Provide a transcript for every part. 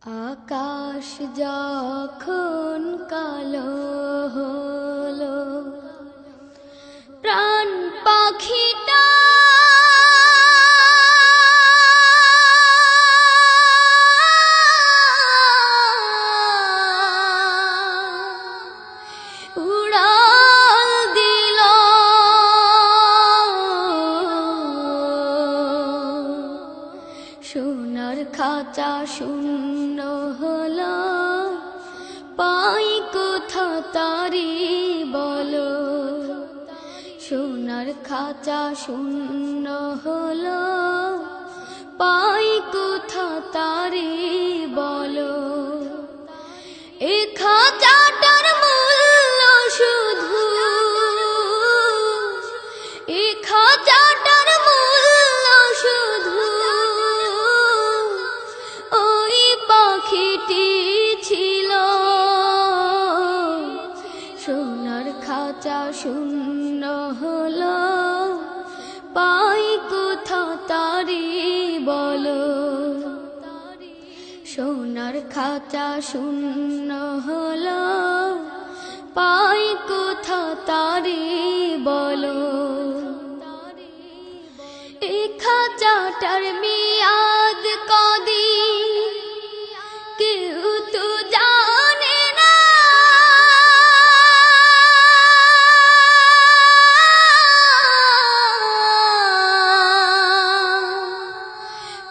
আকাশ যখন কালো হলো, প্রাণ পাখিটা উড়াল দিল। সোনার খাঁচা শূন্য হলো, পাই কোথা তারি বলো। সোনার খাঁচা শূন্য হলো, পাই কোথা তারি বলো। এ খাঁচাটার মূল্য শুধু, এ খাঁচাটার মূল্য শুধু ওই পাখিটি ছিল। সোনার খাঁচা শূন্য হলো, পাই কোথা তারি বলো। সোনার খাঁচা শূন্য হলো, পাই কোথা তারি বলো। এই খাঁচাটার মেয়াদ কদিন কেউ তো জানে না।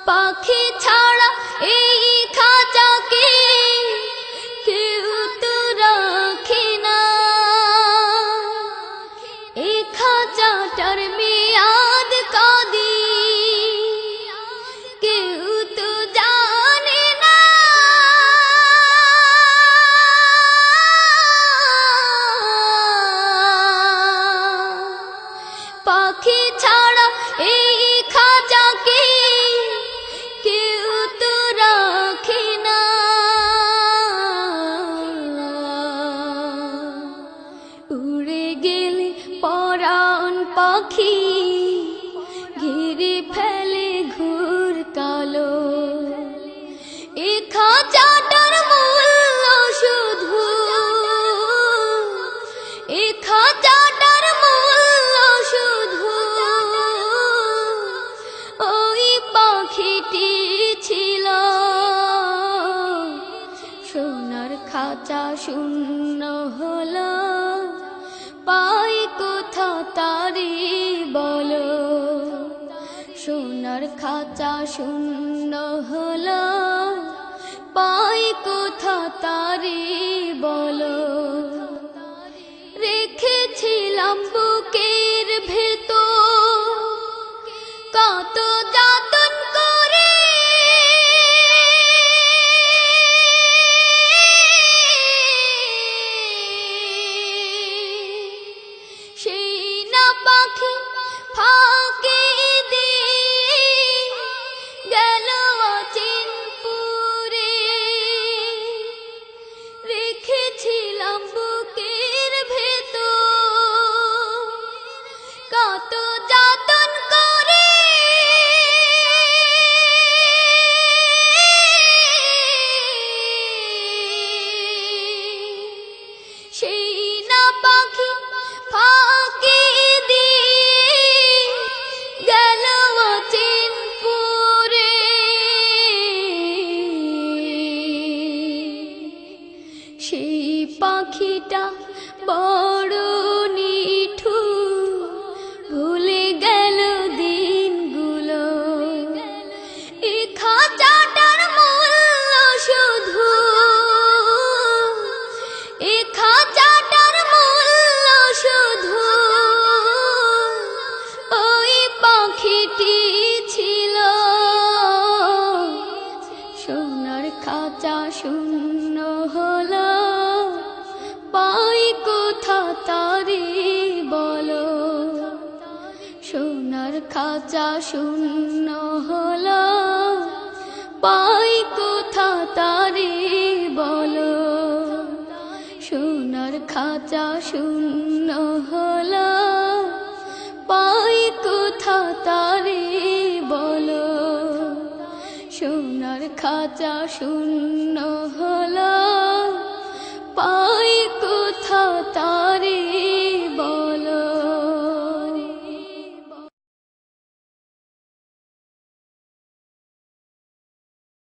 পাখি ছাড়া এই খাঁচাকে কেউ তো রাখে না। এই খাঁচাটার মেয়াদ কদিন কেউ তো জানে না। পাখি ছাড়া এই খাঁচাকে কেউ তো রাখে না। উড়ে গেলে পরাণ পাখি ঘিরে ফেলে ঘুর কালো। এ খাঁচাটার মূল্য শুধু, এ খাঁচাটার মূল্য শুধু ওই পাখিটি ছিল। সোনার খাঁচা শূন্য হলো, পাই কোথা তারি বলো। সোনার খাঁচা শূন্য হলো, পাই কোথা তারি বলো। রেখেছিলাম বুকের ভেতর কত যতন করে। সেই না পাখি ফাঁকি দিয়ে গেল অচিনপুরে। রেখেছিলাম বুকের ভেতর কত যতন করে। সেই না পাখি ফাঁকি দিয়ে গেল অচিনপুরে। সেই পাখিটা বড় নিঠুর, ভুলে গেল দিনগুলো। এ খাঁচাটার মূল্য শুধু, এ খাঁচাটার মূল্য শুধু ওই পাখিটি ছিল। সোনার খাঁচা শূন্য হলো, পাই কোথা তারি বলো। সোনার খাঁচা শূন্য হলো, পাই কোথা তারি বলো। সোনার খাঁচা শূন্য হলো, পাই কোথা তারি বলো। সোনার খাঁচা শূন্য হলো